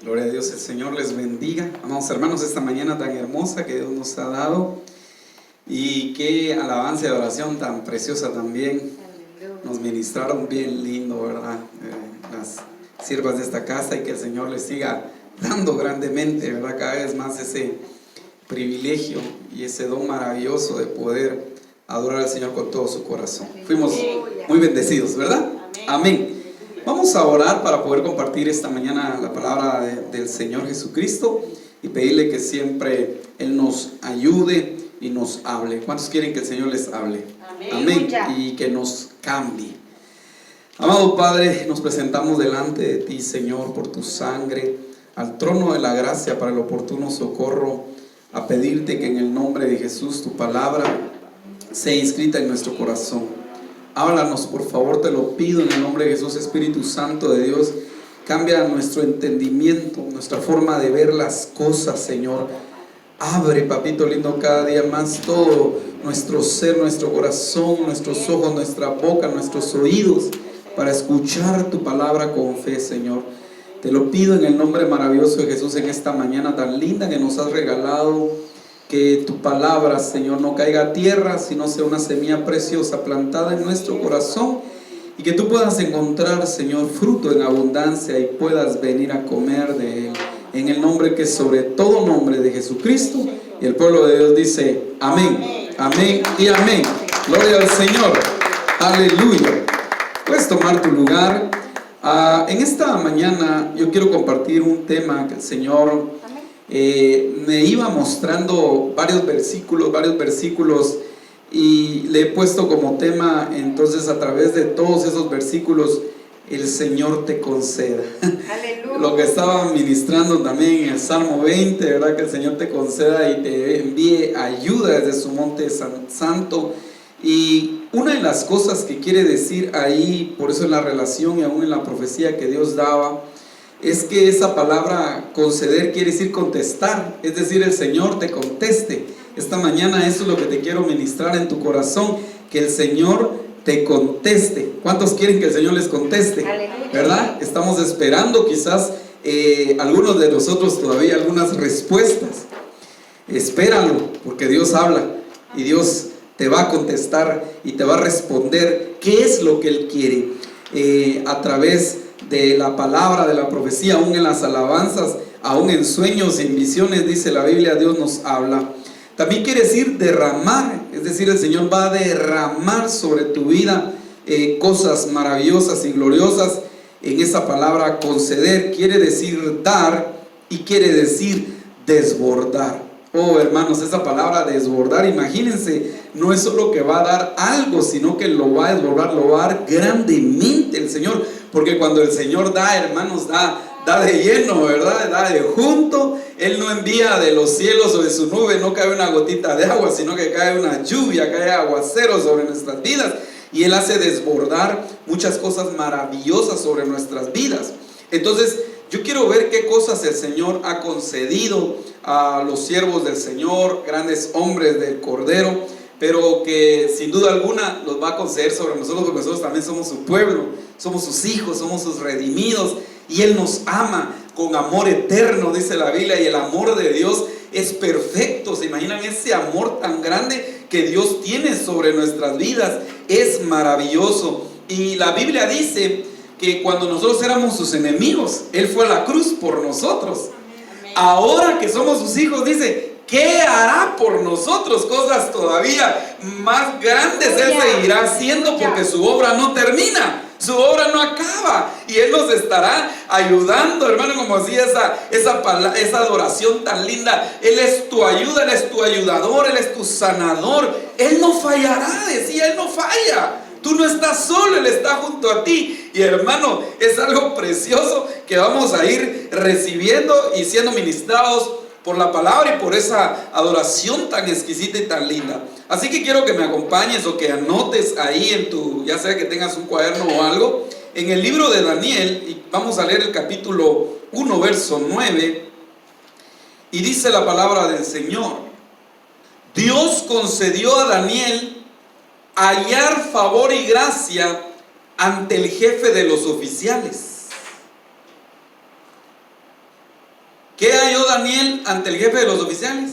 Gloria a Dios, el Señor les bendiga. Amados hermanos, esta mañana tan hermosa que Dios nos ha dado, y qué alabanza y adoración tan preciosa también. Nos ministraron bien lindo, ¿verdad? Las siervas de esta casa, y que el Señor les siga dando grandemente, ¿verdad? Cada vez más ese privilegio y ese don maravilloso de poder adorar al Señor con todo su corazón. Fuimos muy bendecidos, ¿verdad? Amén. Vamos a orar para poder compartir esta mañana la palabra del Señor Jesucristo y pedirle que siempre Él nos ayude y nos hable. ¿Cuántos quieren que el Señor les hable? Amén. Y que nos cambie. Amado Padre, nos presentamos delante de ti, Señor, por tu sangre, al trono de la gracia para el oportuno socorro, a pedirte que en el nombre de Jesús tu palabra sea inscrita en nuestro corazón. Háblanos, por favor, te lo pido en el nombre de Jesús. Espíritu Santo de Dios, cambia nuestro entendimiento, nuestra forma de ver las cosas, Señor. Abre, papito lindo, cada día más todo nuestro ser, nuestro corazón, nuestros ojos, nuestra boca, nuestros oídos, para escuchar tu palabra con fe, Señor. Te lo pido en el nombre maravilloso de Jesús en esta mañana tan linda que nos has regalado. Que tu palabra, Señor, no caiga a tierra, sino sea una semilla preciosa plantada en nuestro corazón, y que tú puedas encontrar, Señor, fruto en abundancia y puedas venir a comer de él. En el nombre que es sobre todo nombre de Jesucristo. Y el pueblo de Dios dice amén, amén y amén. Gloria al Señor. Aleluya. Puedes tomar tu lugar. En esta mañana yo quiero compartir un tema que el Señor me iba mostrando varios versículos, y le he puesto como tema, entonces, a través de todos esos versículos, el Señor te conceda. Lo que estaba ministrando también en el Salmo 20, ¿verdad? Que el Señor te conceda y te envíe ayuda desde su monte santo. Y una de las cosas que quiere decir ahí, por eso en la relación y aún en la profecía que Dios daba, es que esa palabra conceder quiere decir contestar, es decir, el Señor te conteste. Esta mañana eso es lo que te quiero ministrar en tu corazón, que el Señor te conteste. ¿Cuántos quieren que el Señor les conteste? Aleluya. ¿Verdad? Estamos esperando quizás algunos de nosotros todavía algunas respuestas. Espéralo, porque Dios habla y Dios te va a contestar y te va a responder qué es lo que Él quiere a través de la palabra, de la profecía, aún en las alabanzas, aún en sueños, en visiones, dice la Biblia, Dios nos habla. También quiere decir derramar, es decir, el Señor va a derramar sobre tu vida cosas maravillosas y gloriosas. En esa palabra conceder quiere decir dar y quiere decir desbordar. Oh, hermanos, esa palabra desbordar, imagínense, no es solo que va a dar algo, sino que lo va a desbordar, lo va a dar grandemente el Señor. Porque cuando el Señor da, hermanos, da de lleno, ¿verdad? Da de junto. Él no envía de los cielos o de su nube, no cae una gotita de agua, sino que cae una lluvia, cae aguacero sobre nuestras vidas. Y Él hace desbordar muchas cosas maravillosas sobre nuestras vidas. Entonces, yo quiero ver qué cosas el Señor ha concedido a los siervos del Señor, grandes hombres del Cordero, pero que sin duda alguna los va a conceder sobre nosotros, porque nosotros también somos su pueblo, somos sus hijos, somos sus redimidos, y Él nos ama con amor eterno, dice la Biblia, y el amor de Dios es perfecto. ¿Se imaginan ese amor tan grande que Dios tiene sobre nuestras vidas? Es maravilloso. Y la Biblia dice que cuando nosotros éramos sus enemigos, Él fue a la cruz por nosotros. Ahora que somos sus hijos, dice, ¿qué hará por nosotros? Cosas todavía más grandes Él seguirá haciendo, porque su obra no termina, su obra no acaba, y Él nos estará ayudando, hermano, como decía esa adoración tan linda. Él es tu ayuda, Él es tu ayudador, Él es tu sanador. Él no fallará, decía, Él no falla. Tú no estás solo, Él está junto a ti. Y hermano, es algo precioso que vamos a ir recibiendo y siendo ministrados por la palabra y por esa adoración tan exquisita y tan linda. Así que quiero que me acompañes o que anotes ahí en tu, ya sea que tengas un cuaderno o algo, en el libro de Daniel, y vamos a leer el capítulo 1, verso 9, y dice la palabra del Señor: Dios concedió a Daniel hallar favor y gracia ante el jefe de los oficiales. ¿Qué halló Daniel ante el jefe de los oficiales?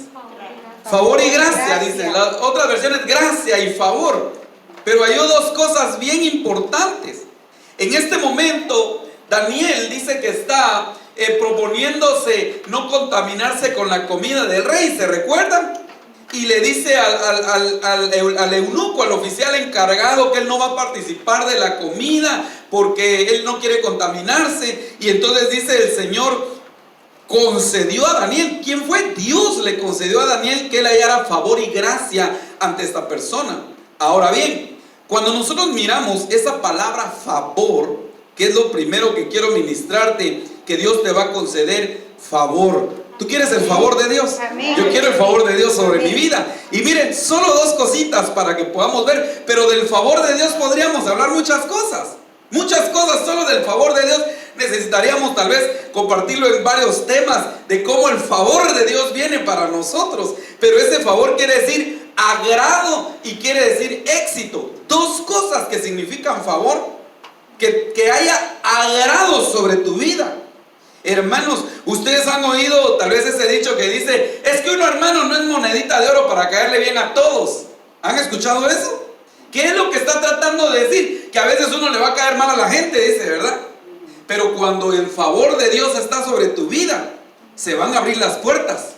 Favor y gracia, dice. Las otras versiones, gracia y favor. Pero halló dos cosas bien importantes. En este momento, Daniel dice que está proponiéndose no contaminarse con la comida del rey, ¿se recuerdan? Y le dice al eunuco, al oficial encargado, que él no va a participar de la comida porque él no quiere contaminarse. Y entonces dice el Señor, concedió a Daniel. ¿Quién fue? Dios le concedió a Daniel que él hallara favor y gracia ante esta persona. Ahora bien, cuando nosotros miramos esa palabra favor, que es lo primero que quiero ministrarte, que Dios te va a conceder favor. ¿Tú quieres el favor de Dios? Amén. Yo quiero el favor de Dios sobre mi vida. Y miren, solo dos cositas para que podamos ver, pero del favor de Dios podríamos hablar muchas cosas. Muchas cosas, solo del favor de Dios. Necesitaríamos tal vez compartirlo en varios temas de cómo el favor de Dios viene para nosotros. Pero ese favor quiere decir agrado y quiere decir éxito. Dos cosas que significan favor, que haya agrado sobre tu vida. Hermanos, ustedes han oído tal vez ese dicho que dice, es que uno, hermano, no es monedita de oro para caerle bien a todos. ¿Han escuchado eso? ¿Qué es lo que está tratando de decir? Que a veces uno le va a caer mal a la gente, dice, ¿verdad? Pero cuando el favor de Dios está sobre tu vida, se van a abrir las puertas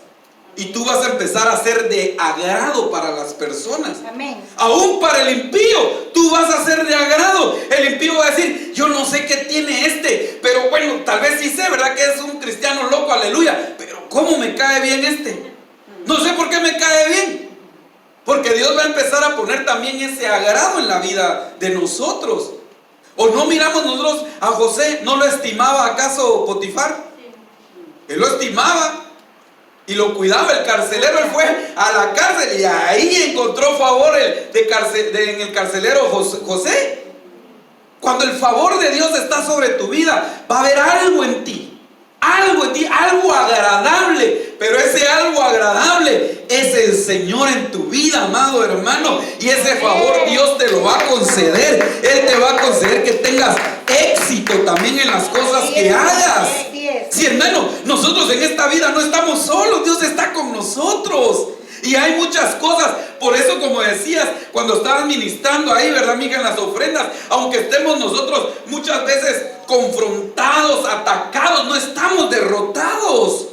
y tú vas a empezar a ser de agrado para las personas. Amén. Aún para el impío, tú vas a ser de agrado. El impío va a decir, yo no sé qué tiene este, pero bueno, tal vez sí sé, ¿verdad? Que es un cristiano loco, aleluya. Pero ¿cómo me cae bien este? No sé por qué me cae bien. Porque Dios va a empezar a poner también ese agrado en la vida de nosotros. ¿O no miramos nosotros a José? ¿No lo estimaba acaso Potifar? Él lo estimaba y lo cuidaba. El carcelero, él fue a la cárcel y ahí encontró favor en el carcelero José. Cuando el favor de Dios está sobre tu vida, va a haber algo en ti, algo agradable. Pero ese algo agradable es el Señor en tu vida, amado hermano. Y ese favor Dios te lo va a conceder. Él te va a conceder que tengas éxito también en las cosas que hagas. Sí, hermano, nosotros en esta vida no estamos solos. Dios está con nosotros. Y hay muchas cosas. Por eso, como decías, cuando estabas ministrando ahí, ¿verdad, mija? En las ofrendas, aunque estemos nosotros muchas veces confrontados, atacados, no estamos derrotados.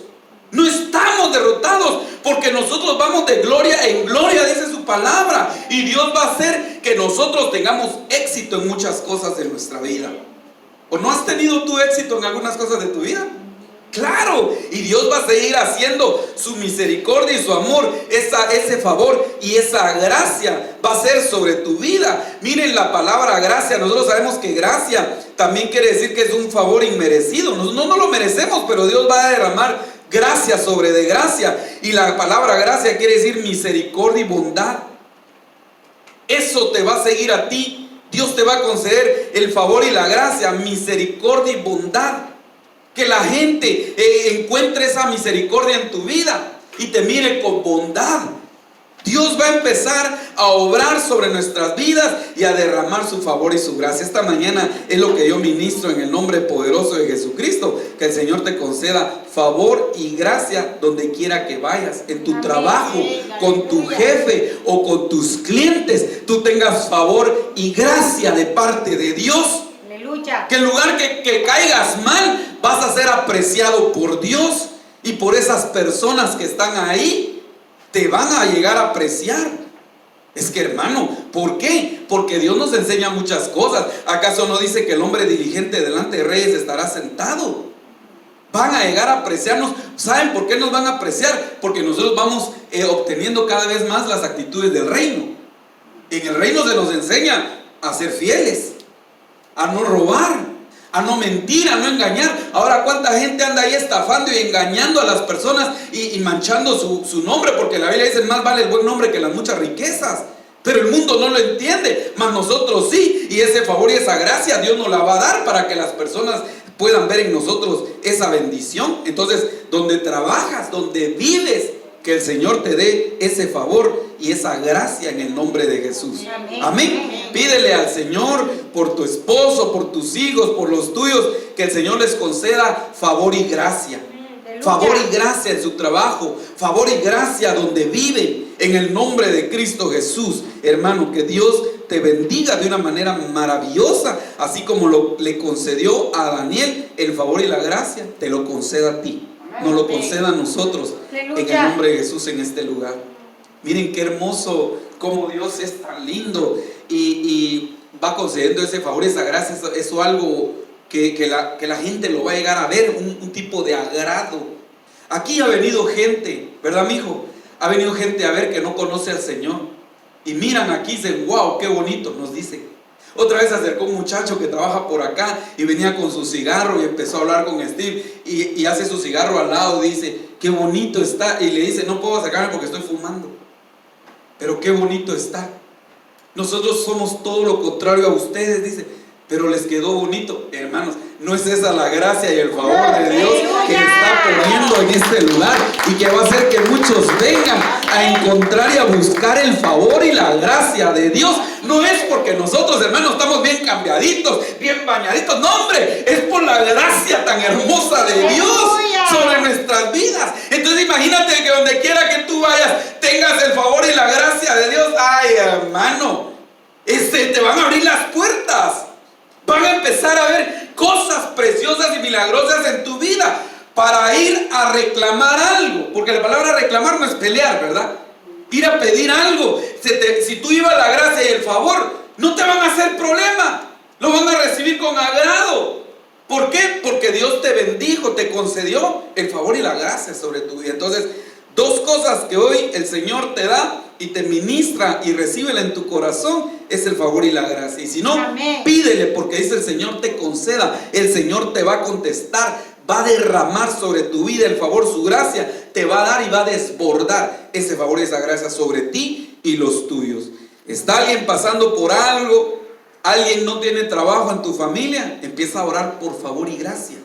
No estamos derrotados, porque nosotros vamos de gloria en gloria, dice su palabra. Y Dios va a hacer que nosotros tengamos éxito en muchas cosas de nuestra vida. ¿O no has tenido tu éxito en algunas cosas de tu vida? Claro, y Dios va a seguir haciendo su misericordia y su amor, ese favor y esa gracia va a ser sobre tu vida. Miren la palabra gracia. Nosotros sabemos que gracia también quiere decir que es un favor inmerecido. No lo merecemos, pero Dios va a derramar gracia sobre de gracia. Y la palabra gracia quiere decir misericordia y bondad. Eso te va a seguir a ti. Dios te va a conceder el favor y la gracia, misericordia y bondad. Que la gente encuentre esa misericordia en tu vida y te mire con bondad. Dios va a empezar a obrar sobre nuestras vidas y a derramar su favor y su gracia. Esta mañana es lo que yo ministro en el nombre poderoso de Jesucristo. Que el Señor te conceda favor y gracia donde quiera que vayas. En tu trabajo, con tu jefe o con tus clientes, tú tengas favor y gracia de parte de Dios. Aleluya. Que en lugar que caigas mal, vas a ser apreciado por Dios. Y por esas personas que están ahí, te van a llegar a apreciar. Es que, hermano, ¿por qué? Porque Dios nos enseña muchas cosas. ¿Acaso no dice que el hombre diligente delante de reyes estará sentado? Van a llegar a apreciarnos. ¿Saben por qué nos van a apreciar? Porque nosotros vamos obteniendo cada vez más las actitudes del reino. En el reino se nos enseña a ser fieles, a no robar, a no mentir, a no engañar. Ahora, ¿cuánta gente anda ahí estafando y engañando a las personas y manchando su nombre? Porque la Biblia dice, más vale el buen nombre que las muchas riquezas. Pero el mundo no lo entiende, mas nosotros sí. Y ese favor y esa gracia Dios nos la va a dar para que las personas puedan ver en nosotros esa bendición. Entonces, donde trabajas, donde vives, que el Señor te dé ese favor y esa gracia en el nombre de Jesús. Amén. Amén. Pídele al Señor por tu esposo, por tus hijos, por los tuyos, que el Señor les conceda favor y gracia. favor y gracia en su trabajo, favor y gracia donde vive, en el nombre de Cristo Jesús. Hermano, que Dios te bendiga de una manera maravillosa, así como le concedió a Daniel el favor y la gracia, te lo conceda a ti, nos lo conceda a nosotros, en el nombre de Jesús, en este lugar. Miren qué hermoso, cómo Dios es tan lindo y va concediendo ese favor, esa gracia. Eso algo que la gente lo va a llegar a ver, un tipo de agrado. Aquí ha venido gente, ¿verdad, mijo? Ha venido gente a ver que no conoce al Señor y miran aquí y dicen, wow, qué bonito, nos dicen. Otra vez se acercó un muchacho que trabaja por acá y venía con su cigarro y empezó a hablar con Steve y hace su cigarro al lado, dice, qué bonito está, y le dice, no puedo sacarme porque estoy fumando, pero qué bonito está. Nosotros somos todo lo contrario a ustedes, dice, pero les quedó bonito. Hermanos, no es esa la gracia y el favor de Dios que está poniendo en este lugar y que va a hacer que muchos vengan a encontrar y a buscar el favor y la gracia de Dios? No es porque nosotros, hermanos, estamos bien cambiaditos, bien bañaditos, no, hombre, es por la gracia tan hermosa de Dios sobre nuestras vidas. Entonces imagínate que donde quiera que tú vayas tengas el favor y la gracia de Dios. Ay, hermano, te van a abrir las puertas. Van a empezar a ver cosas preciosas y milagrosas en tu vida para ir a reclamar algo. Porque la palabra reclamar no es pelear, ¿verdad? Ir a pedir algo. Si tú ibas la gracia y el favor, no te van a hacer problema. Lo van a recibir con agrado. ¿Por qué? Porque Dios te bendijo, te concedió el favor y la gracia sobre tu vida. Entonces, dos cosas que hoy el Señor te da y te ministra y recíbela en tu corazón es el favor y la gracia. Y si no, amén, pídele, porque dice el Señor te conceda, el Señor te va a contestar, va a derramar sobre tu vida el favor, su gracia, te va a dar y va a desbordar ese favor y esa gracia sobre ti y los tuyos. ¿Está alguien pasando por algo? ¿Alguien no tiene trabajo en tu familia? Empieza a orar por favor y gracia,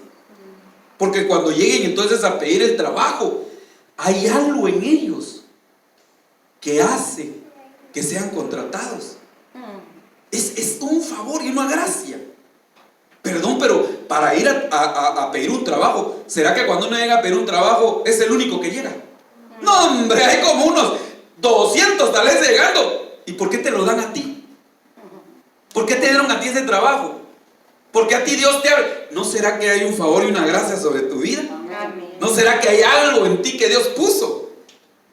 porque cuando lleguen entonces a pedir el trabajo, hay algo en ellos que hace que sean contratados. Es un favor y una gracia. Perdón, pero para ir a pedir un trabajo, ¿será que cuando uno llega a pedir un trabajo es el único que llega? No, hombre, hay como unos 200 tal vez llegando. ¿Y por qué te lo dan a ti? ¿Por qué te dieron a ti ese trabajo? ¿Por qué a ti Dios te abre? ¿No será que hay un favor y una gracia sobre tu vida? ¿No será que hay algo en ti que Dios puso?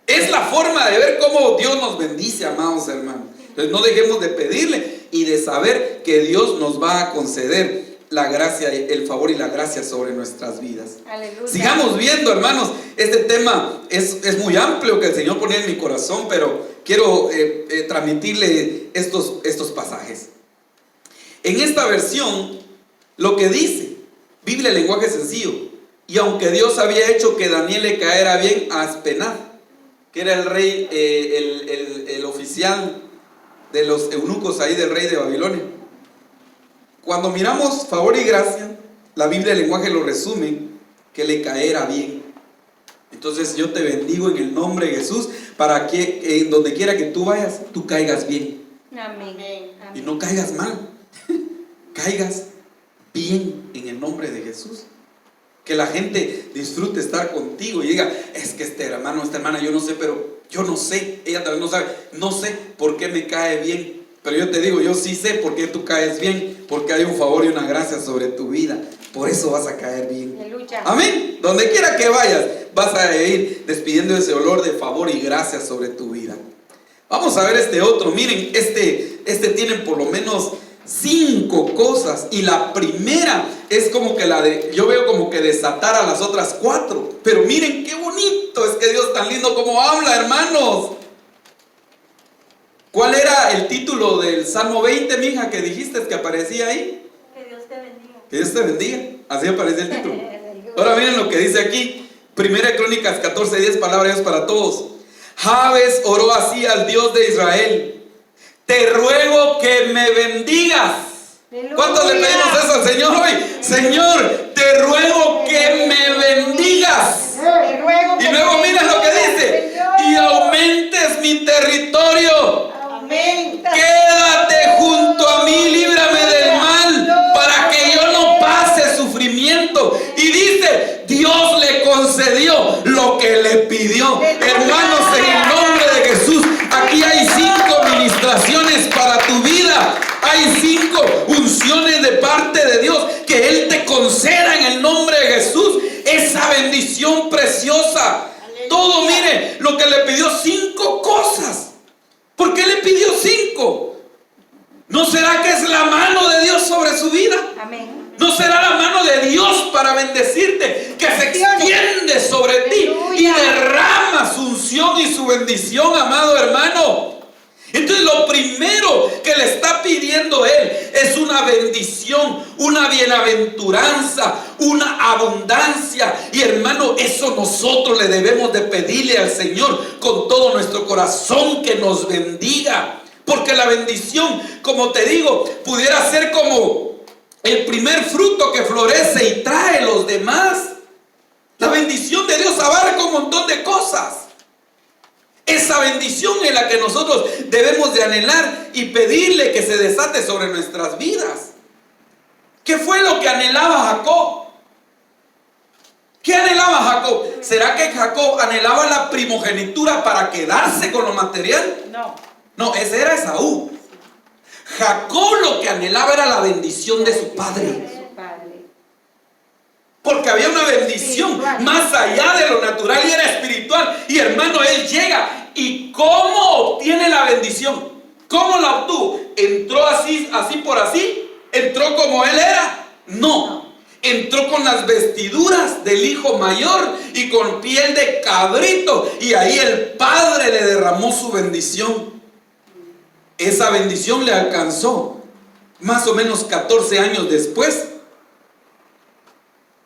Es la forma de ver cómo Dios nos bendice, amados hermanos. Entonces no dejemos de pedirle y de saber que Dios nos va a conceder la gracia, el favor y la gracia sobre nuestras vidas. Aleluya. Sigamos viendo, hermanos. Este tema es muy amplio que el Señor ponía en mi corazón, pero quiero transmitirle estos pasajes. En esta versión, lo que dice, Biblia, lenguaje sencillo: y aunque Dios había hecho que Daniel le caera bien a Aspenaz, que era el rey, el oficial de los eunucos ahí del rey de Babilonia. Cuando miramos favor y gracia, la Biblia, el lenguaje lo resume, que le caera bien. Entonces yo te bendigo en el nombre de Jesús, para que en donde quiera que tú vayas, tú caigas bien. Amén. Y no caigas mal, caigas bien en el nombre de Jesús. Que la gente disfrute estar contigo y diga, es que este hermano, esta hermana, yo no sé, pero yo no sé, ella tal vez no sabe, no sé por qué me cae bien, pero yo te digo, yo sí sé por qué tú caes bien, porque hay un favor y una gracia sobre tu vida, por eso vas a caer bien. Aleluya. Amén. Donde quiera que vayas, vas a ir despidiendo ese olor de favor y gracia sobre tu vida. Vamos a ver este otro. Miren, este tiene por lo menos 5 cosas, y la primera es como que yo veo como que desatar a las otras 4, pero miren qué bonito, es que Dios tan lindo como habla, hermanos. ¿Cuál era el título del Salmo 20, mija, que dijiste que aparecía ahí? Que Dios te bendiga. Que Dios te bendiga, así aparece el título. Ahora miren lo que dice aquí, 1 Crónicas 14:10, palabra de Dios para todos. Jabes oró así al Dios de Israel: te ruego que me bendigas. ¿Cuántos le pedimos eso al Señor hoy? Señor, te ruego que me bendigas. Y luego mira lo que dice: y aumentes mi territorio. Amén. Quédate junto a mí, líbrame del mal, para que yo no pase sufrimiento. Y dice, Dios le concedió lo que le pidió. Hermanos, en el nombre de Jesús, aquí hay 5 ministraciones para tu vida. Hay 5 unciones de parte de Dios que Él te conceda en el nombre de Jesús. Esa bendición preciosa. Todo, mire, lo que le pidió, 5 cosas. ¿Por qué le pidió 5? ¿No será que es la mano de Dios sobre su vida? Amén. ¿No será la mano de Dios para bendecirte, que se extiende sobre ti y derrama su unción y su bendición, amado hermano? Entonces lo primero que le está pidiendo Él es una bendición, una bienaventuranza, una abundancia. Y hermano, eso nosotros le debemos de pedirle al Señor con todo nuestro corazón, que nos bendiga. Porque la bendición, como te digo, pudiera ser como el primer fruto que florece y trae los demás. La bendición de Dios abarca un montón de cosas. Esa bendición es la que nosotros debemos de anhelar y pedirle que se desate sobre nuestras vidas. ¿Qué fue lo que anhelaba Jacob? ¿Qué anhelaba Jacob? ¿Será que Jacob anhelaba la primogenitura para quedarse con lo material? No, ese era Esaú. Jacob lo que anhelaba era la bendición de su padre. Porque había una bendición más allá de lo natural y era espiritual. Y hermano, él llega. ¿Y cómo obtiene la bendición? ¿Cómo la obtuvo? ¿Entró así por así? ¿Entró como él era? No. Entró con las vestiduras del hijo mayor y con piel de cabrito. Y ahí el padre le derramó su bendición. Esa bendición le alcanzó más o menos 14 años después.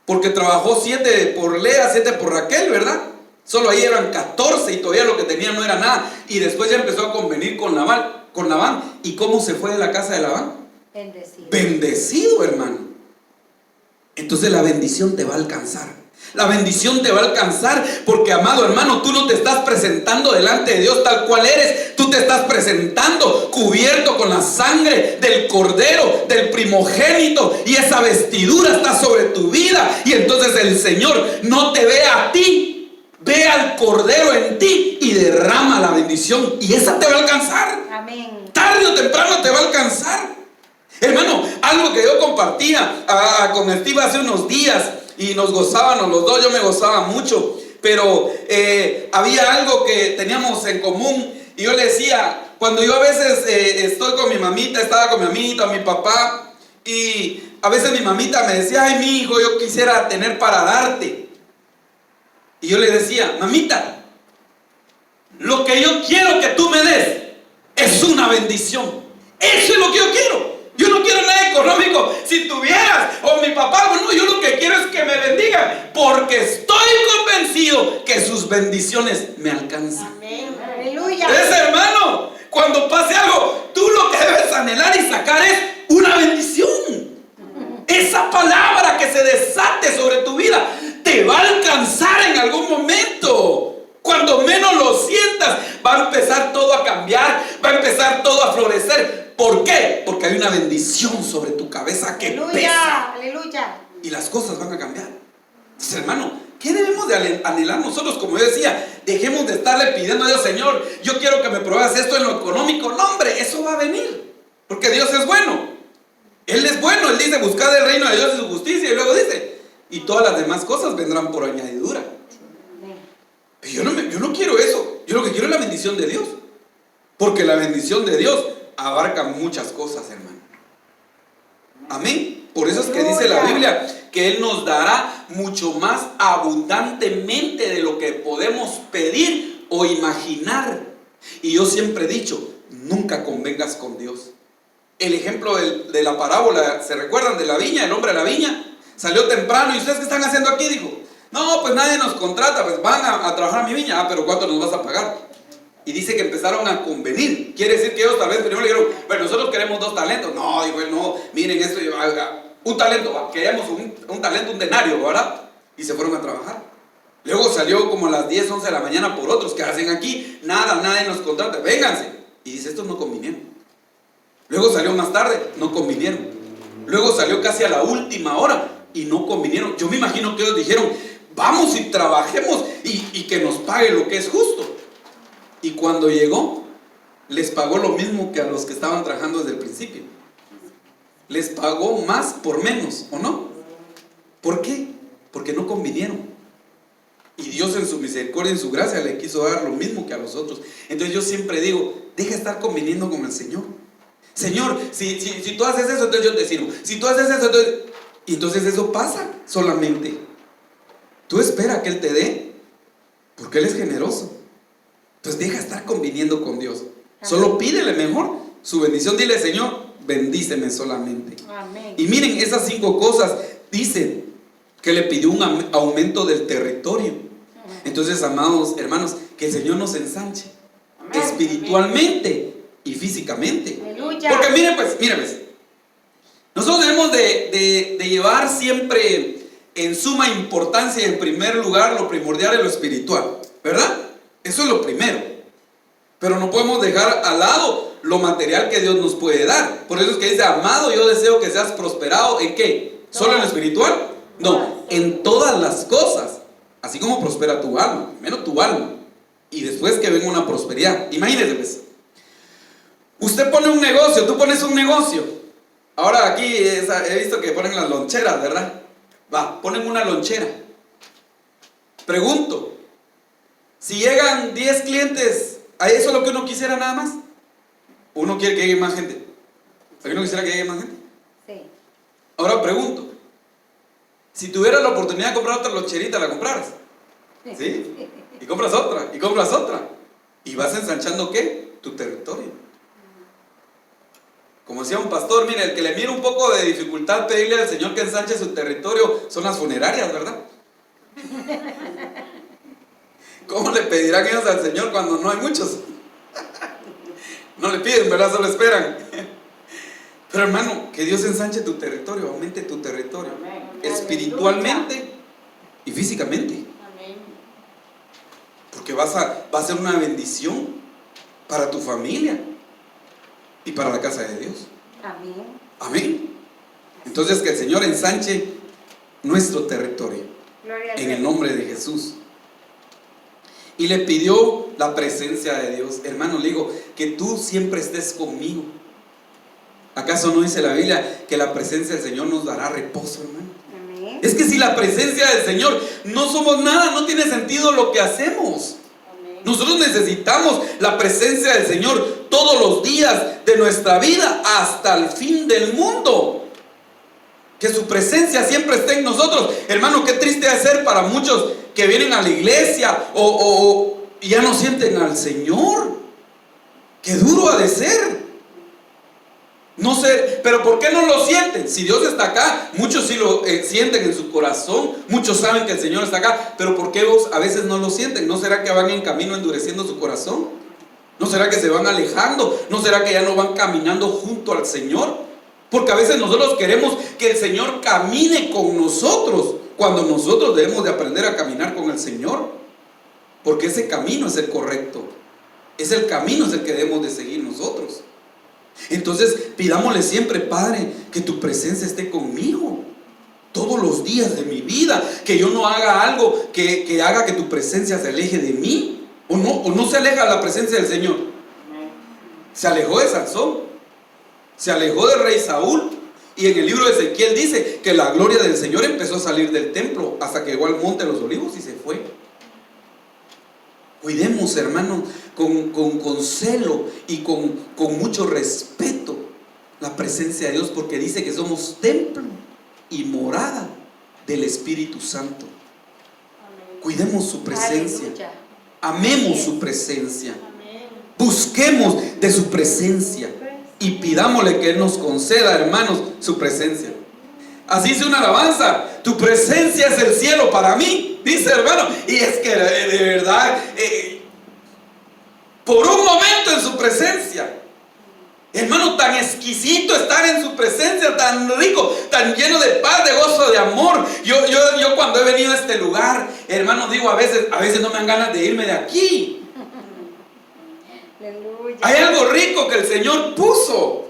Porque trabajó 7 por Lea, 7 por Raquel, ¿verdad? Solo ahí eran 14 y todavía lo que tenía no era nada. Y después ya empezó a convenir con Labán. ¿Y cómo se fue de la casa de Labán? Bendecido. Bendecido, hermano. Entonces la bendición te va a alcanzar. La bendición te va a alcanzar porque, amado hermano, tú no te estás presentando delante de Dios tal cual eres. Tú te estás presentando cubierto con la sangre del cordero, del primogénito, y esa vestidura está sobre tu vida. Y entonces el Señor no te ve a ti, ve al cordero en ti y derrama la bendición. Y esa te va a alcanzar. Amén. Tarde o temprano te va a alcanzar. Hermano, algo que yo compartía con Steve hace unos días, y nos gozábamos los dos, yo me gozaba mucho, pero había algo que teníamos en común. Y yo le decía, cuando yo a veces estoy con mi mamita, estaba con mi mamita, mi papá, y a veces mi mamita me decía, ay, mi hijo, yo quisiera tener para darte. Y yo le decía, mamita, lo que yo quiero que tú me des es una bendición. Eso es lo que yo quiero. Yo no quiero nada económico. Si tuvieras, o mi papá, bueno, yo lo que quiero es que me bendigan, porque estoy convencido que sus bendiciones me alcanzan. Amén. Aleluya. Entonces, hermano, cuando pase algo, tú lo que debes anhelar y sacar es una bendición. Esa palabra que se desate sobre tu vida te va a alcanzar en algún momento. Cuando menos lo sientas, va a empezar todo a cambiar, va a empezar todo a florecer. ¿Por qué? Porque hay una bendición sobre tu cabeza que pesa. Aleluya. Y las cosas van a cambiar. Entonces, hermano, ¿qué debemos de anhelar nosotros? Como yo decía, dejemos de estarle pidiendo a Dios, Señor, yo quiero que me proveas esto en lo económico. No, hombre, eso va a venir. Porque Dios es bueno. Él es bueno. Él dice, buscad el reino de Dios y su justicia. Y luego dice, y todas las demás cosas vendrán por añadidura. Yo no quiero eso. Yo lo que quiero es la bendición de Dios. Porque la bendición de Dios abarca muchas cosas, hermano. Amén. Por eso es que dice la Biblia que Él nos dará mucho más abundantemente de lo que podemos pedir o imaginar. Y yo siempre he dicho, nunca convengas con Dios. El ejemplo de la parábola, ¿se recuerdan de la viña? El hombre de la viña salió temprano. ¿Y ustedes qué están haciendo aquí? Dijo, no, pues nadie nos contrata, pues van a trabajar a mi viña. Ah, pero ¿cuánto nos vas a pagar? Y dice que empezaron a convenir. Quiere decir que ellos tal vez primero le dijeron, bueno, nosotros queremos 2 talentos. No, dijo él, no, miren esto, un talento, queremos un talento, un denario, ¿verdad? Y se fueron a trabajar. Luego salió como a las 10, 11 de la mañana por otros que hacen aquí, nadie nos contrata, vénganse. Y dice, estos no convinieron. Luego salió más tarde, no convinieron. Luego salió casi a la última hora y no convinieron. Yo me imagino que ellos dijeron, vamos y trabajemos y que nos pague lo que es justo. Y cuando llegó, les pagó lo mismo que a los que estaban trabajando desde el principio. Les pagó más por menos, ¿o no? ¿Por qué? Porque no convinieron. Y Dios en su misericordia, en su gracia, le quiso dar lo mismo que a los otros. Entonces yo siempre digo, deja de estar conviniendo con el Señor. Señor, si tú haces eso, entonces yo te sirvo. Si tú haces eso, entonces... Y entonces eso pasa solamente. Tú espera que Él te dé, porque Él es generoso. Entonces deja de estar conviniendo con Dios. Solo pídele mejor su bendición. Dile, Señor, bendíceme solamente. Amén. Y miren, esas 5 cosas dicen que le pidió un aumento del territorio. Entonces, amados hermanos, que el Señor nos ensanche espiritualmente y físicamente. Aleluya. Porque miren pues, nosotros debemos de llevar siempre en suma importancia, en primer lugar, lo primordial es lo espiritual, ¿verdad? Eso es lo primero. Pero no podemos dejar al lado lo material que Dios nos puede dar. Por eso es que dice, amado, yo deseo que seas prosperado. ¿En qué? ¿Solo en lo espiritual? No, en todas las cosas. Así como prospera tu alma. Primero tu alma. Y después que venga una prosperidad. Imagínense pues. Usted pone un negocio, tú pones un negocio. Ahora aquí he visto que ponen las loncheras, ¿verdad? Ponen una lonchera. Pregunto, si llegan 10 clientes, ¿a eso es lo que uno quisiera nada más? ¿Uno quiere que llegue más gente? ¿Uno quisiera que llegue más gente? Sí. Ahora pregunto, si tuvieras la oportunidad de comprar otra loncherita, ¿la compraras? ¿Sí? Y compras otra, y compras otra. Y vas ensanchando, ¿qué? Tu territorio. Como decía un pastor, mire, el que le mira un poco de dificultad pedirle al Señor que ensanche su territorio son las funerarias, ¿verdad? ¿Cómo le pedirán ellos al Señor cuando no hay muchos? No le piden, ¿verdad? Solo esperan. Pero hermano, que Dios ensanche tu territorio, aumente tu territorio. Amén. Espiritualmente y físicamente. Amén. Porque va a ser una bendición para tu familia y para la casa de Dios. Amén. Amén. Entonces que el Señor ensanche nuestro territorio Gloria a en Dios. el nombre de Jesús. Y le pidió la presencia de Dios. Hermano, le digo, que tú siempre estés conmigo. ¿Acaso no dice la Biblia que la presencia del Señor nos dará reposo, hermano? Amén. Es que si la presencia del Señor no somos nada, no tiene sentido lo que hacemos. Amén. Nosotros necesitamos la presencia del Señor todos los días de nuestra vida hasta el fin del mundo. Que su presencia siempre esté en nosotros. Hermano, qué triste ha de ser para muchos que vienen a la iglesia y ya no sienten al Señor. Qué duro ha de ser. No sé, pero ¿por qué no lo sienten? Si Dios está acá, muchos sí lo sienten en su corazón, muchos saben que el Señor está acá, pero ¿por qué vos a veces no lo sienten? ¿No será que van en camino endureciendo su corazón? ¿No será que se van alejando? ¿No será que ya no van caminando junto al Señor? Porque a veces nosotros queremos que el Señor camine con nosotros, cuando nosotros debemos de aprender a caminar con el Señor, porque ese camino es el correcto, ese camino es el que debemos de seguir nosotros. Entonces pidámosle siempre, Padre, que tu presencia esté conmigo todos los días de mi vida, que yo no haga algo que haga que tu presencia se aleje de mí, o no se aleja la presencia del Señor. Se alejó de Sansón, se alejó del rey Saúl, y en el libro de Ezequiel dice que la gloria del Señor empezó a salir del templo hasta que llegó al monte de los olivos y se fue. Cuidemos, hermanos, con celo y con mucho respeto la presencia de Dios, porque dice que somos templo y morada del Espíritu Santo. Amén. Cuidemos su presencia. Aleluya. Amemos su presencia. Amén. Busquemos de su presencia y pidámosle que Él nos conceda, hermanos, su presencia. Así dice una alabanza: tu presencia es el cielo para mí, dice, hermano. Y es que de verdad, por un momento en su presencia, hermano, tan exquisito estar en su presencia, tan rico, tan lleno de paz, de gozo, de amor. Yo cuando he venido a este lugar, hermano, digo, a veces no me dan ganas de irme de aquí. Aleluya. Hay algo rico que el Señor puso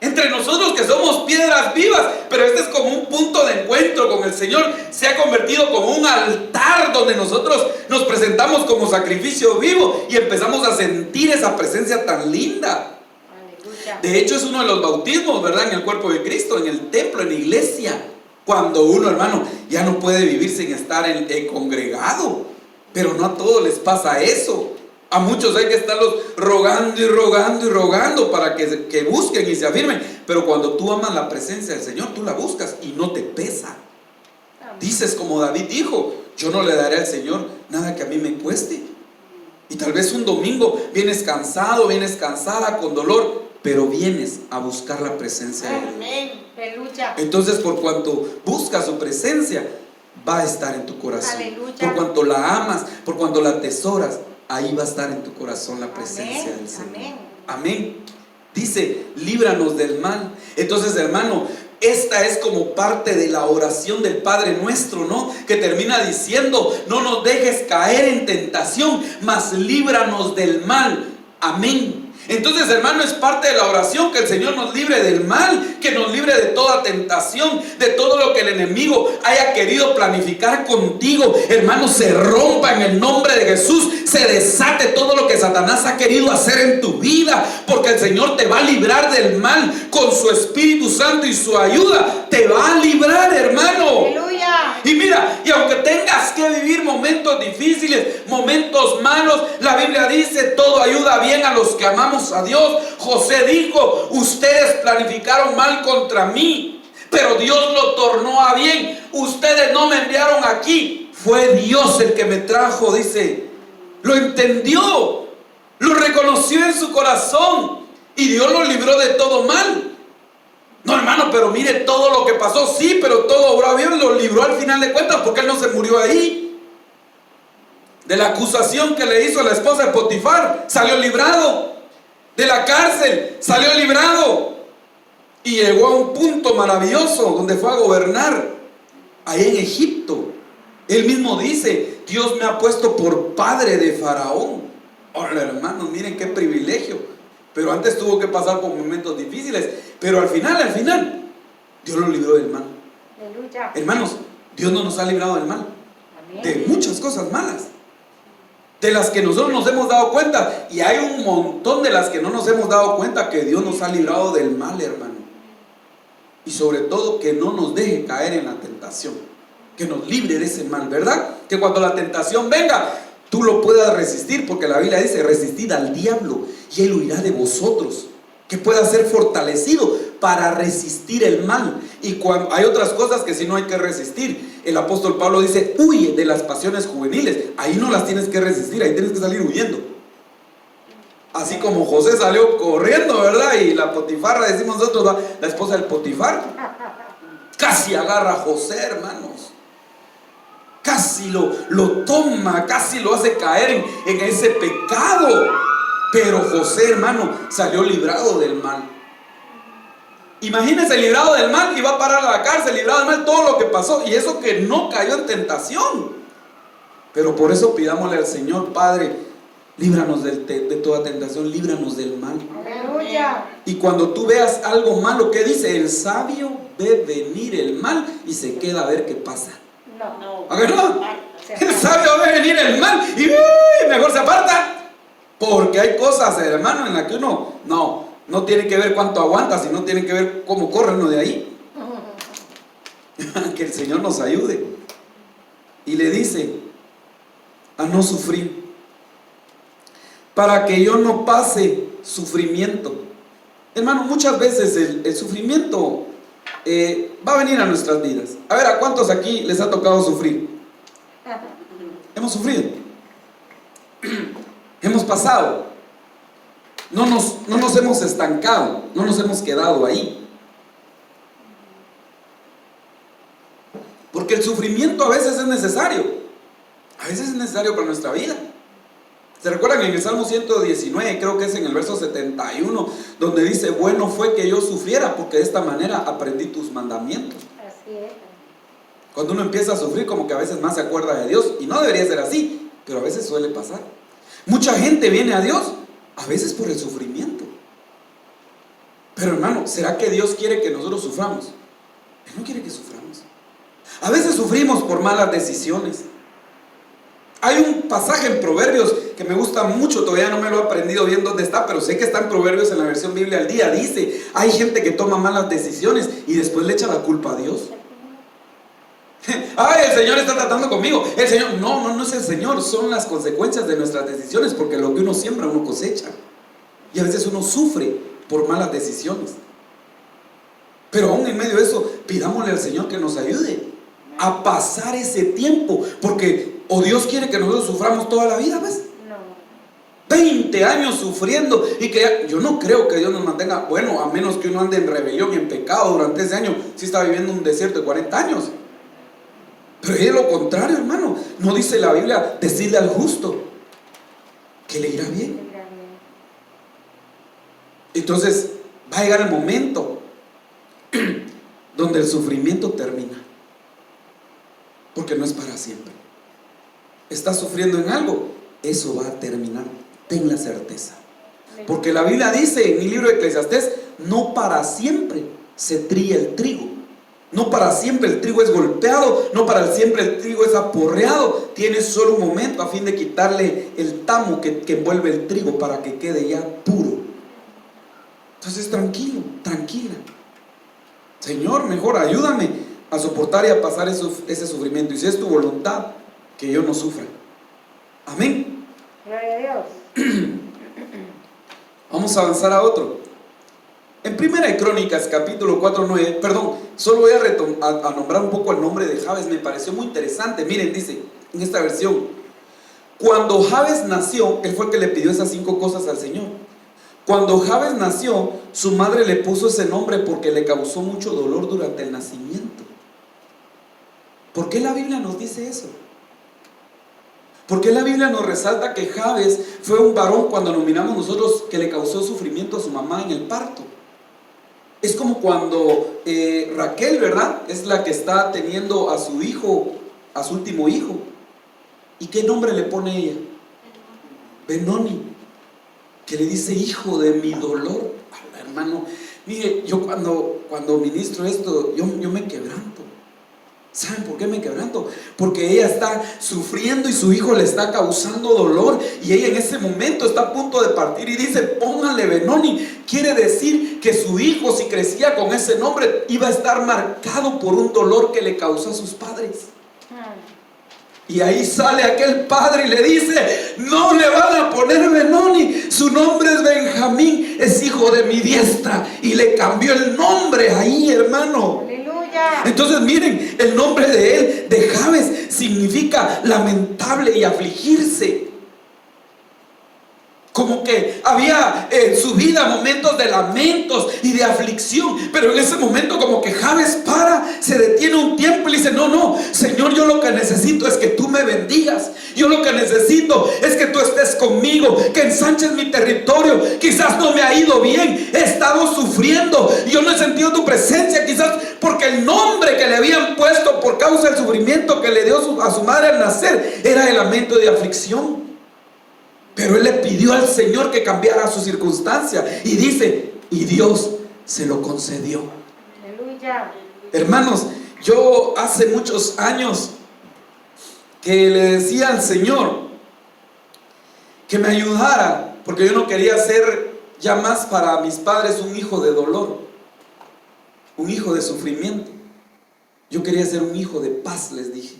entre nosotros, que somos piedras vivas, pero este es como un punto de encuentro con el Señor se ha convertido como un altar donde nosotros nos presentamos como sacrificio vivo y empezamos a sentir esa presencia tan linda. Aleluya. De hecho, es uno de los bautismos, ¿verdad? En el cuerpo de Cristo, en el templo, en la iglesia. Cuando uno, hermano, ya no puede vivir sin estar congregado. Pero no a todos les pasa eso. A muchos hay que estarlos rogando y rogando y rogando para que busquen y se afirmen. Pero cuando tú amas la presencia del Señor, tú la buscas y no te pesa. Dices como David dijo: yo no le daré al Señor nada que a mí me cueste. Y tal vez un domingo vienes cansado, vienes cansada, con dolor, pero vienes a buscar la presencia de Dios. Amén. Aleluya. Entonces, por cuanto buscas su presencia, va a estar en tu corazón. Aleluya. Por cuanto la amas, por cuanto la atesoras, ahí va a estar en tu corazón la presencia del Señor. Amén. Amén. Dice: líbranos del mal. Entonces, hermano, esta es como parte de la oración del Padre Nuestro, ¿no? Que termina diciendo: no nos dejes caer en tentación, mas líbranos del mal. Amén. Entonces, hermano, es parte de la oración que el Señor nos libre del mal, que nos libre de toda tentación, de todo lo que el enemigo haya querido planificar contigo. Hermano, se rompa en el nombre de Jesús, se desate todo lo que Satanás ha querido hacer en tu vida, porque el Señor te va a librar del mal con su Espíritu Santo y su ayuda. Te va a librar, hermano. Aleluya. Y mira, y aunque tengas que vivir momentos difíciles, momentos malos, la Biblia dice: todo ayuda bien a los que amamos a Dios. José dijo: ustedes planificaron mal contra mí, pero Dios lo tornó a bien. Ustedes no me enviaron aquí, fue Dios el que me trajo, dice. Lo entendió, lo reconoció en su corazón y Dios lo libró de todo mal. No, hermano, pero mire todo lo que pasó. Sí, pero todo obró bien, lo libró al final de cuentas, porque él no se murió ahí. De la acusación que le hizo a la esposa de Potifar, salió librado. De la cárcel, salió librado. Y llegó a un punto maravilloso donde fue a gobernar ahí en Egipto. Él mismo dice: Dios me ha puesto por padre de Faraón. Ahora, hermanos, miren qué privilegio. Pero antes tuvo que pasar por momentos difíciles. Pero al final, Dios lo libró del mal. Aleluya. Hermanos, Dios no nos ha librado del mal. Amén. De muchas cosas malas, de las que nosotros nos hemos dado cuenta. Y hay un montón de las que no nos hemos dado cuenta que Dios nos ha librado del mal, hermano. Y sobre todo, que no nos deje caer en la tentación, que nos libre de ese mal, ¿verdad? Que cuando la tentación venga, tú lo puedas resistir, porque la Biblia dice: resistid al diablo y él huirá de vosotros. Que pueda ser fortalecido para resistir el mal. Y cuando hay otras cosas que sí no hay que resistir, el apóstol Pablo dice: huye de las pasiones juveniles. Ahí no las tienes que resistir, ahí tienes que salir huyendo. Así como José salió corriendo, ¿verdad? Y la Potifarra, decimos nosotros, la esposa del Potifar, casi agarra a José, hermanos. Casi lo toma, casi lo hace caer en ese pecado. Pero José, hermano, salió librado del mal. Imagínense, librado del mal, y va a parar a la cárcel, librado del mal, todo lo que pasó. Y eso que no cayó en tentación. Pero por eso pidámosle al Señor: Padre, líbranos de toda tentación, líbranos del mal. Aleluya. Y cuando tú veas algo malo, ¿qué dice? El sabio ve venir el mal y se queda a ver qué pasa. No. ¿A ver, no? El sabio ve venir el mal y mejor se aparta. Porque hay cosas, hermano, en las que uno no tiene que ver cuánto aguanta, sino tiene que ver cómo corre uno de ahí. Que el Señor nos ayude. Y le dice: a no sufrir, para que yo no pase sufrimiento. Hermano, muchas veces el sufrimiento va a venir a nuestras vidas. A ver, ¿a cuántos aquí les ha tocado sufrir? Hemos sufrido. Hemos pasado. No nos hemos estancado, no nos hemos quedado ahí. Porque el sufrimiento a veces es necesario. A veces es necesario para nuestra vida. ¿Se recuerdan en el Salmo 119, creo que es en el verso 71, donde dice: bueno fue que yo sufriera, porque de esta manera aprendí tus mandamientos? Así es. Cuando uno empieza a sufrir, como que a veces más se acuerda de Dios. Y no debería ser así, pero a veces suele pasar. Mucha gente viene a Dios a veces por el sufrimiento. Pero hermano, ¿será que Dios quiere que nosotros suframos? Él no quiere que suframos. veces sufrimos por malas decisiones. Hay un pasaje en Proverbios que me gusta mucho, todavía no me lo he aprendido bien dónde está, pero sé que está en Proverbios en la versión Biblia al día. Dice, hay gente que toma malas decisiones y después le echa la culpa a Dios. Ay, el Señor está tratando conmigo. El Señor, no es el Señor, son las consecuencias de nuestras decisiones, porque lo que uno siembra, uno cosecha. Y a veces uno sufre por malas decisiones. Pero aún en medio de eso, pidámosle al Señor que nos ayude a pasar ese tiempo, porque o Dios quiere que nosotros suframos toda la vida, ¿ves? No. 20 años sufriendo y que yo no creo que Dios nos mantenga, bueno, a menos que uno ande en rebelión y en pecado durante ese año, si está viviendo un desierto de 40 años. Pero es lo contrario, hermano. No dice la Biblia, decirle al justo que le irá bien. Entonces va a llegar el momento donde el sufrimiento termina, porque no es para siempre. Estás sufriendo en algo, eso va a terminar, ten la certeza. Porque la Biblia dice en el libro de Eclesiastés, no para siempre se trilla el trigo. No para siempre el trigo es golpeado, no para siempre el trigo es aporreado. Tiene solo un momento a fin de quitarle el tamo que envuelve el trigo para que quede ya puro. Entonces tranquilo, tranquila. Señor, mejor ayúdame a soportar y a pasar ese sufrimiento. Y si es tu voluntad, que yo no sufra. Amén. Gloria a Dios. Vamos a avanzar a otro. En Primera de Crónicas, capítulo 4:9, perdón, solo voy a nombrar un poco el nombre de Jabes, me pareció muy interesante. Miren, dice en esta versión, cuando Jabes nació, él fue el que le pidió esas 5 cosas al Señor. Cuando Jabes nació, su madre le puso ese nombre porque le causó mucho dolor durante el nacimiento. ¿Por qué la Biblia nos dice eso? ¿Por qué la Biblia nos resalta que Jabes fue un varón cuando nos miramos nosotros que le causó sufrimiento a su mamá en el parto? Es como cuando Raquel, ¿verdad? Es la que está teniendo a su hijo, a su último hijo. ¿Y qué nombre le pone ella? Benoni, que le dice hijo de mi dolor. Hermano, mire, yo cuando ministro esto, yo me quebranto. ¿Saben por qué me quebranto? Porque ella está sufriendo y su hijo le está causando dolor, y ella en ese momento está a punto de partir y dice, póngale Benoni. Quiere decir que su hijo, si crecía con ese nombre, iba a estar marcado por un dolor que le causó a sus padres. Y ahí sale aquel padre y le dice, no le van a poner Benoni, su nombre es Benjamín, es hijo de mi diestra. Y le cambió el nombre ahí, hermano. Aleluya. Entonces miren, el nombre de él, de Jabes, significa lamentable y afligirse. Como que había en su vida momentos de lamentos y de aflicción, pero en ese momento como que Jabes se detiene un tiempo y le dice, no, Señor, yo lo que necesito es que tú me bendigas. Yo lo que necesito es que tú estés conmigo, que ensanches mi territorio. Quizás no me ha ido bien, he estado sufriendo, yo no he sentido tu presencia, quizás porque el nombre que le habían puesto por causa del sufrimiento que le dio a su madre al nacer era de lamento y de aflicción. Pero él le pidió al Señor que cambiara su circunstancia, y dice, y Dios se lo concedió. Aleluya. Hermanos, yo hace muchos años que le decía al Señor que me ayudara, porque yo no quería ser ya más para mis padres un hijo de dolor, un hijo de sufrimiento. Yo quería ser un hijo de paz, les dije.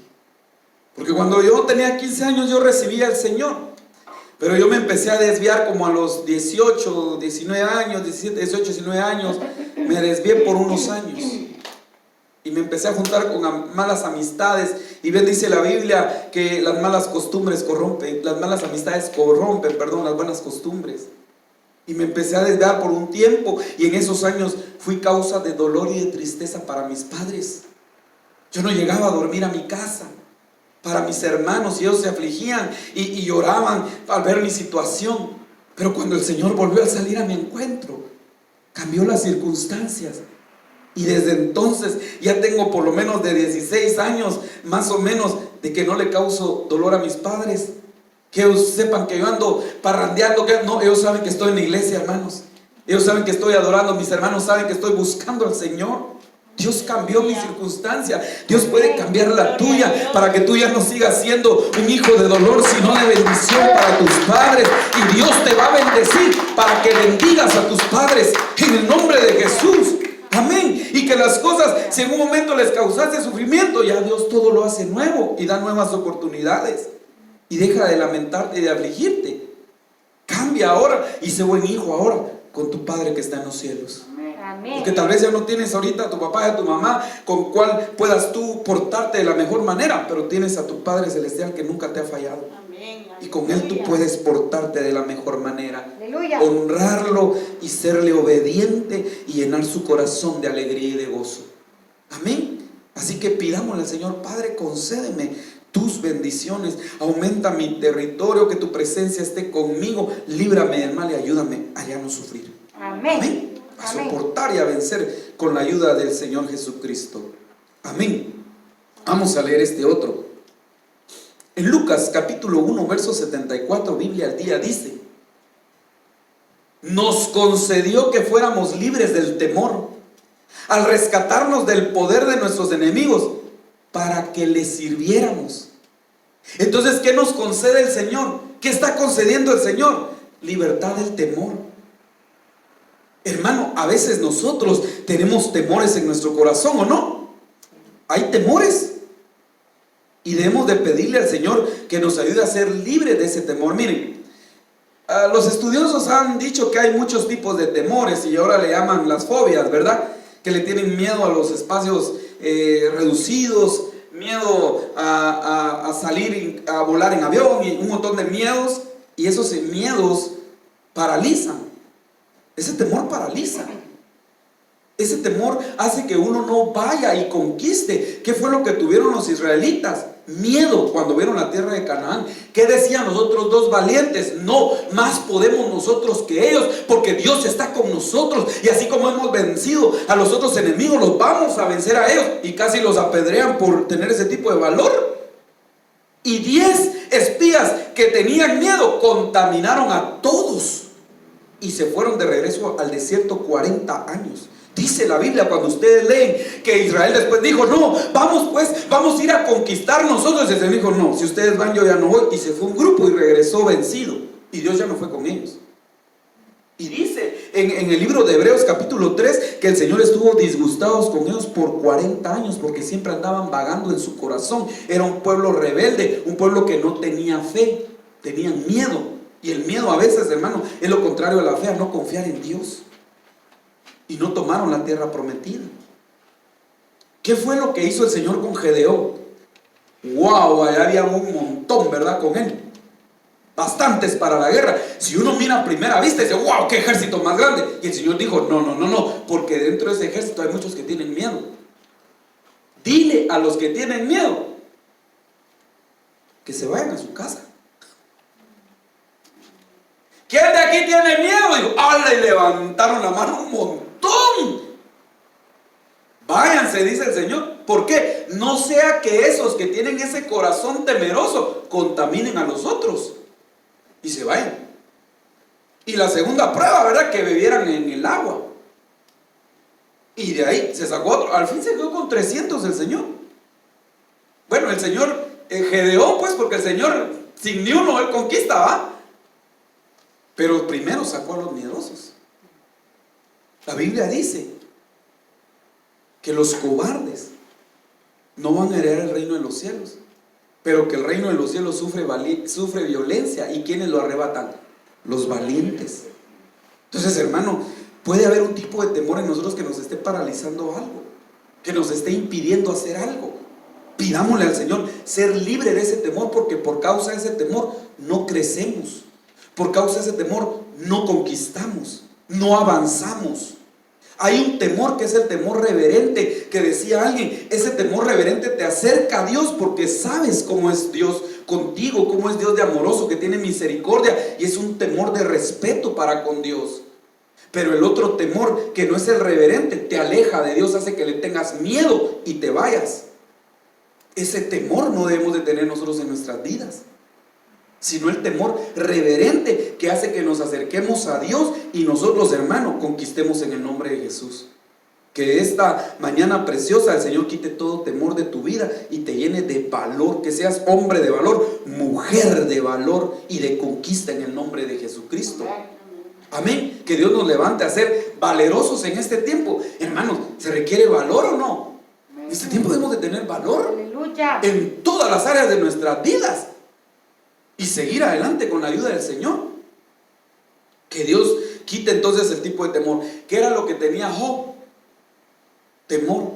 Porque cuando yo tenía 15 años yo recibía al Señor. Pero yo me empecé a desviar como a los 18, 19 años, 17, 18, 19 años. Me desvié por unos años. Y me empecé a juntar con malas amistades. Y bien dice la Biblia que las malas costumbres corrompen, las malas amistades corrompen, las buenas costumbres. Y me empecé a desviar por un tiempo. Y en esos años fui causa de dolor y de tristeza para mis padres. Yo no llegaba a dormir a mi casa. Para mis hermanos, y ellos se afligían y lloraban al ver mi situación. Pero cuando el Señor volvió a salir a mi encuentro, cambió las circunstancias. Y desde entonces ya tengo por lo menos de 16 años, más o menos, de que no le causo dolor a mis padres. Que ellos sepan que yo ando parrandeando, que no, ellos saben que estoy en la iglesia, hermanos. Ellos saben que estoy adorando, mis hermanos saben que estoy buscando al Señor. Dios cambió mi circunstancia. Dios puede cambiar la tuya para que tú ya no sigas siendo un hijo de dolor, sino de bendición para tus padres. Y Dios te va a bendecir para que bendigas a tus padres en el nombre de Jesús. Amén. Y que las cosas, si en un momento les causaste sufrimiento, ya Dios todo lo hace nuevo y da nuevas oportunidades. Y deja de lamentarte y de afligirte. Cambia ahora y sé buen hijo ahora con tu Padre que está en los cielos. Porque tal vez ya no tienes ahorita a tu papá y a tu mamá con cual puedas tú portarte de la mejor manera, pero tienes a tu Padre Celestial que nunca te ha fallado. Y con Él tú puedes portarte de la mejor manera. Aleluya. Honrarlo y serle obediente y llenar su corazón de alegría y de gozo. Amén. Así que pidámosle al Señor: Padre, concédeme tus bendiciones, aumenta mi territorio, que tu presencia esté conmigo, líbrame del mal y ayúdame a ya no sufrir. Amén. Amén. A Amén. soportar y a vencer con la ayuda del Señor Jesucristo. Amén. Vamos a leer este otro. En Lucas capítulo 1 verso 74, Biblia al día dice: nos concedió que fuéramos libres del temor al rescatarnos del poder de nuestros enemigos para que le sirviéramos. Entonces, ¿qué nos concede el Señor? ¿Qué está concediendo el Señor? Libertad del temor. Hermano, a veces nosotros tenemos temores en nuestro corazón, ¿o no? Hay temores. Y debemos de pedirle al Señor que nos ayude a ser libres de ese temor. Miren, los estudiosos han dicho que hay muchos tipos de temores y ahora le llaman las fobias, ¿verdad? Que le tienen miedo a los espacios reducidos, miedo a salir, a volar en avión y un montón de miedos. Y esos miedos paralizan. Ese temor paraliza. Ese temor hace que uno no vaya y conquiste. ¿Qué fue lo que tuvieron los israelitas? Miedo cuando vieron la tierra de Canaán. ¿Qué decían los otros dos valientes? No, más podemos nosotros que ellos, porque Dios está con nosotros. Y así como hemos vencido a los otros enemigos, los vamos a vencer a ellos. Y casi los apedrean por tener ese tipo de valor. Y 10 espías que tenían miedo contaminaron a todos y se fueron de regreso al desierto 40 años. Dice la Biblia, cuando ustedes leen, que Israel después dijo: no, vamos pues, vamos a ir a conquistar nosotros. Y el Señor dijo: no, si ustedes van, yo ya no voy. Y se fue un grupo y regresó vencido. Y Dios ya no fue con ellos. Y dice en el libro de Hebreos capítulo 3 que el Señor estuvo disgustado con ellos por 40 años porque siempre andaban vagando en su corazón. Era un pueblo rebelde, un pueblo que no tenía fe, tenían miedo. Y el miedo a veces, hermano, es lo contrario a la fe, a no confiar en Dios. Y no tomaron la tierra prometida. ¿Qué fue lo que hizo el Señor con Gedeón? ¡Wow! Allá había un montón, ¿verdad? Con él. Bastantes para la guerra. Si uno mira a primera vista, dice: ¡wow! ¡Qué ejército más grande! Y el Señor dijo: no, porque dentro de ese ejército hay muchos que tienen miedo. Dile a los que tienen miedo que se vayan a su casa. ¿Quién de aquí tiene miedo? Digo, ¡hala! Y levantaron la mano un montón. Váyanse, dice el Señor. ¿Por qué? No sea que esos que tienen ese corazón temeroso contaminen a los otros y se vayan. Y la segunda prueba, ¿verdad? Que bebieran en el agua. Y de ahí se sacó otro. Al fin se quedó con 300 el Señor. Bueno, el Señor Gedeón, pues, porque el Señor sin ni uno él conquista, ¿va? Pero primero sacó a los miedosos. La Biblia dice que los cobardes no van a heredar el reino de los cielos, pero que el reino de los cielos sufre violencia. ¿Y quiénes lo arrebatan? Los valientes. Entonces, hermano, puede haber un tipo de temor en nosotros que nos esté paralizando algo, que nos esté impidiendo hacer algo. Pidámosle al Señor ser libre de ese temor, porque por causa de ese temor no crecemos. Por causa de ese temor no conquistamos, no avanzamos. Hay un temor que es el temor reverente, que decía alguien: ese temor reverente te acerca a Dios porque sabes cómo es Dios contigo, cómo es Dios de amoroso, que tiene misericordia, y es un temor de respeto para con Dios. Pero el otro temor, que no es el reverente, te aleja de Dios, hace que le tengas miedo y te vayas. Ese temor no debemos de tener nosotros en nuestras vidas, sino el temor reverente, que hace que nos acerquemos a Dios y nosotros, hermanos, conquistemos en el nombre de Jesús. Que esta mañana preciosa el Señor quite todo temor de tu vida y te llene de valor, que seas hombre de valor, mujer de valor y de conquista en el nombre de Jesucristo. Amén. Que Dios nos levante a ser valerosos en este tiempo. Hermanos, ¿se requiere valor o no? En este tiempo debemos de tener valor. Aleluya. En todas las áreas de nuestras vidas y seguir adelante con la ayuda del Señor. Que Dios quite entonces el tipo de temor. ¿Qué era lo que tenía Job? Temor.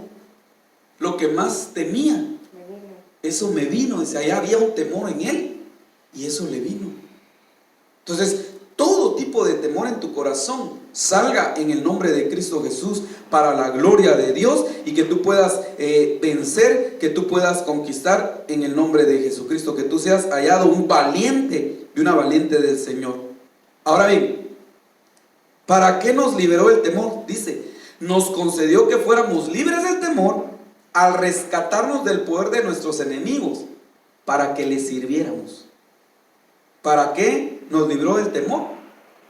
Lo que más temía, eso me vino. Dice, allá había un temor en él y eso le vino. Entonces, todo tipo de temor en tu corazón salga en el nombre de Cristo Jesús para la gloria de Dios y que tú puedas vencer, que tú puedas conquistar en el nombre de Jesucristo, que tú seas hallado un valiente y una valiente del Señor. Ahora bien, ¿para qué nos liberó el temor? Dice, nos concedió que fuéramos libres del temor al rescatarnos del poder de nuestros enemigos para que les sirviéramos. ¿Para qué nos libró del temor?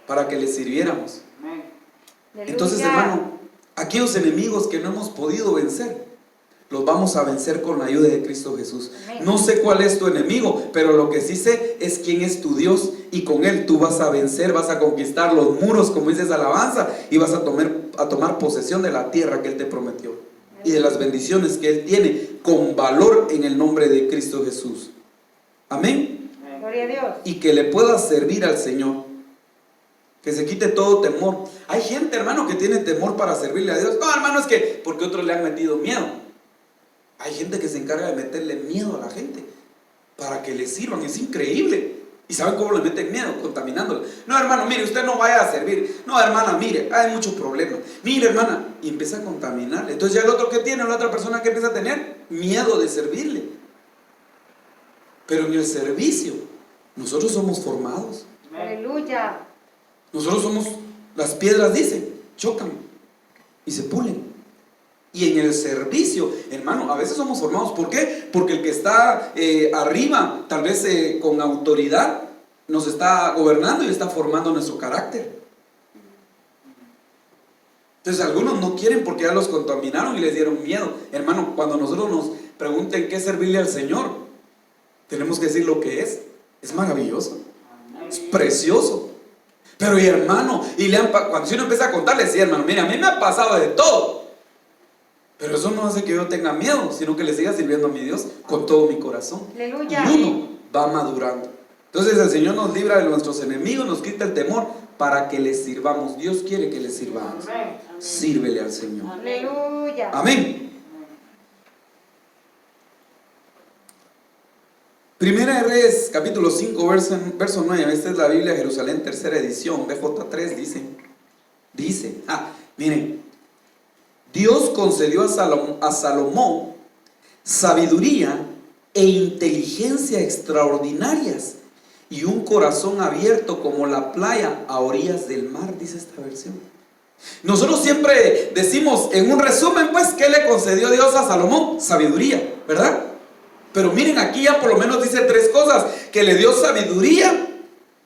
Para que les sirviéramos. Entonces, hermano, aquellos enemigos que no hemos podido vencer, los vamos a vencer con la ayuda de Cristo Jesús. No sé cuál es tu enemigo, pero lo que sí sé es quién es tu Dios, y con Él tú vas a vencer, vas a conquistar los muros, como dices alabanza, y vas a tomar posesión de la tierra que Él te prometió y de las bendiciones que Él tiene con valor en el nombre de Cristo Jesús. Amén. Gloria a Dios. Y que le puedas servir al Señor. Que se quite todo temor. Hay gente, hermano, que tiene temor para servirle a Dios. No, hermano, es que porque otros le han metido miedo. Hay gente que se encarga de meterle miedo a la gente para que le sirvan. Es increíble. ¿Y saben cómo le meten miedo? Contaminándole. No, hermano, mire, usted no vaya a servir. No, hermana, mire, hay muchos problemas. Mire, hermana, y empieza a contaminarle. Entonces ya el otro que tiene, la otra persona que empieza a tener miedo de servirle. Pero en el servicio, nosotros somos formados. Aleluya. Nosotros somos, las piedras dicen, chocan y se pulen. Y en el servicio, hermano, a veces somos formados. ¿Por qué? Porque el que está arriba, tal vez con autoridad, nos está gobernando y está formando nuestro carácter. Entonces algunos no quieren porque ya los contaminaron y les dieron miedo. Hermano, cuando nosotros nos pregunten qué servirle al Señor, tenemos que decir lo que es. Es maravilloso, es precioso. Pero y hermano, cuando si uno empieza a contarle, sí, hermano, mira, a mí me ha pasado de todo. Pero eso no hace que yo tenga miedo, sino que le siga sirviendo a mi Dios con todo mi corazón. Aleluya. Y uno va madurando. Entonces el Señor nos libra de nuestros enemigos, nos quita el temor para que le sirvamos. Dios quiere que le sirvamos. Sírvele al Señor. Aleluya. Amén. Primera de Reyes, capítulo 5, verso 9. Esta es la Biblia Jerusalén, tercera edición, BJ3, dice, miren, Dios concedió a Salomón sabiduría e inteligencia extraordinarias y un corazón abierto como la playa a orillas del mar, dice esta versión. Nosotros siempre decimos en un resumen, pues, ¿qué le concedió Dios a Salomón? Sabiduría, ¿verdad? Pero miren, aquí ya por lo menos dice tres cosas: que le dio sabiduría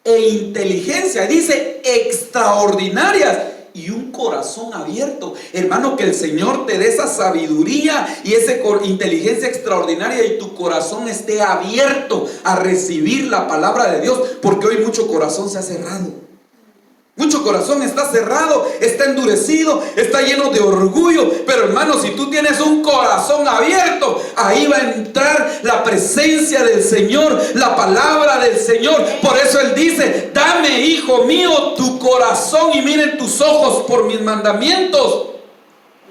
e inteligencia, dice extraordinarias, y un corazón abierto. Hermano, que el Señor te dé esa sabiduría y esa inteligencia extraordinaria y tu corazón esté abierto a recibir la palabra de Dios, porque hoy mucho corazón se ha cerrado. Mucho corazón está cerrado, está endurecido, está lleno de orgullo. Pero hermano, si tú tienes un corazón abierto, ahí va a entrar la presencia del Señor, la palabra del Señor. Por eso Él dice: dame, hijo mío, tu corazón y miren tus ojos por mis mandamientos.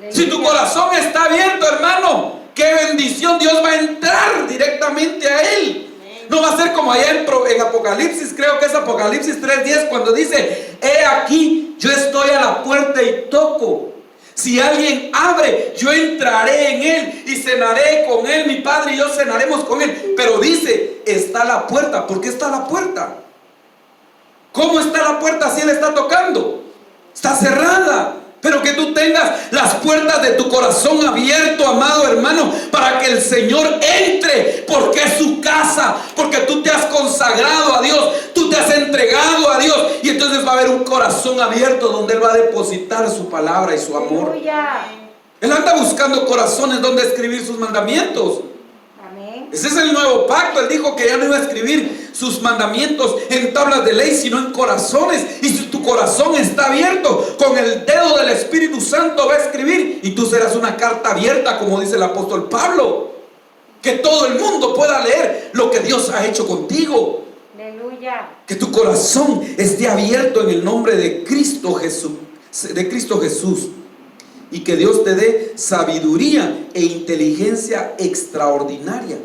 Si tu corazón está abierto, hermano, qué bendición. Dios va a entrar directamente a Él. No va a ser como allá en Apocalipsis, creo que es Apocalipsis 3:10, cuando dice: he aquí, yo estoy a la puerta y toco. Si alguien abre, yo entraré en él y cenaré con él, mi Padre y yo cenaremos con él. Pero dice, está a la puerta. ¿Por qué está a la puerta? ¿Cómo está la puerta si Él está tocando? Está cerrada. Pero que tú tengas las puertas de tu corazón abierto, amado hermano, para que el Señor entre, porque es su casa, porque tú te has consagrado a Dios, tú te has entregado a Dios, y entonces va a haber un corazón abierto donde Él va a depositar su palabra y su amor. Aleluya. Él anda buscando corazones donde escribir sus mandamientos. Amén. Ese es el nuevo pacto. Él dijo que ya no iba a escribir sus mandamientos en tablas de ley, sino en corazones. Y si tu corazón está abierto, con el dedo del Espíritu Santo va a escribir. Y tú serás una carta abierta, como dice el apóstol Pablo. Que todo el mundo pueda leer lo que Dios ha hecho contigo. Aleluya. Que tu corazón esté abierto en el nombre de Cristo Jesús. De Cristo Jesús. Y que Dios te dé sabiduría e inteligencia extraordinaria.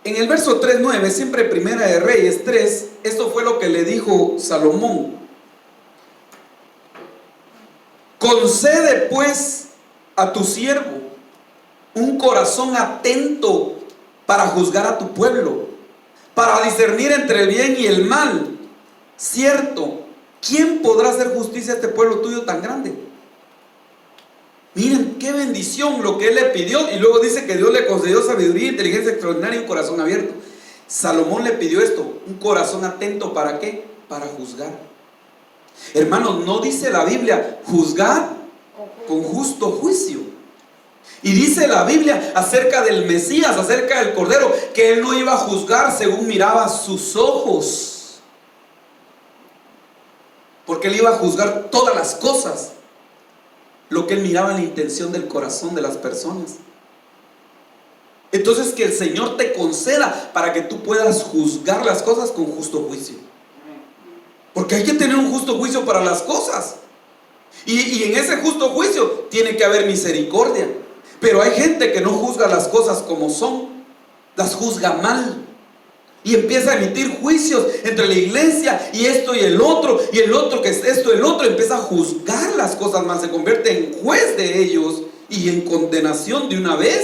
En el verso 3:9, siempre Primera de Reyes 3, esto fue lo que le dijo Salomón. Concede pues a tu siervo un corazón atento para juzgar a tu pueblo, para discernir entre el bien y el mal. Cierto, ¿quién podrá hacer justicia a este pueblo tuyo tan grande? Miren qué bendición lo que él le pidió. Y luego dice que Dios le concedió sabiduría, inteligencia extraordinaria y un corazón abierto. Salomón le pidió esto, un corazón atento. ¿Para qué? Para juzgar. Hermanos, no dice la Biblia juzgar con justo juicio. Y dice la Biblia acerca del Mesías, acerca del Cordero, que él no iba a juzgar según miraba sus ojos, porque él iba a juzgar todas las cosas, lo que él miraba en la intención del corazón de las personas. Entonces, que el Señor te conceda para que tú puedas juzgar las cosas con justo juicio, porque hay que tener un justo juicio para las cosas, y en ese justo juicio tiene que haber misericordia. Pero hay gente que no juzga las cosas como son, las juzga mal. Y empieza a emitir juicios entre la iglesia y esto y el otro que es esto y el otro. Empieza a juzgar las cosas mal, se convierte en juez de ellos y en condenación de una vez.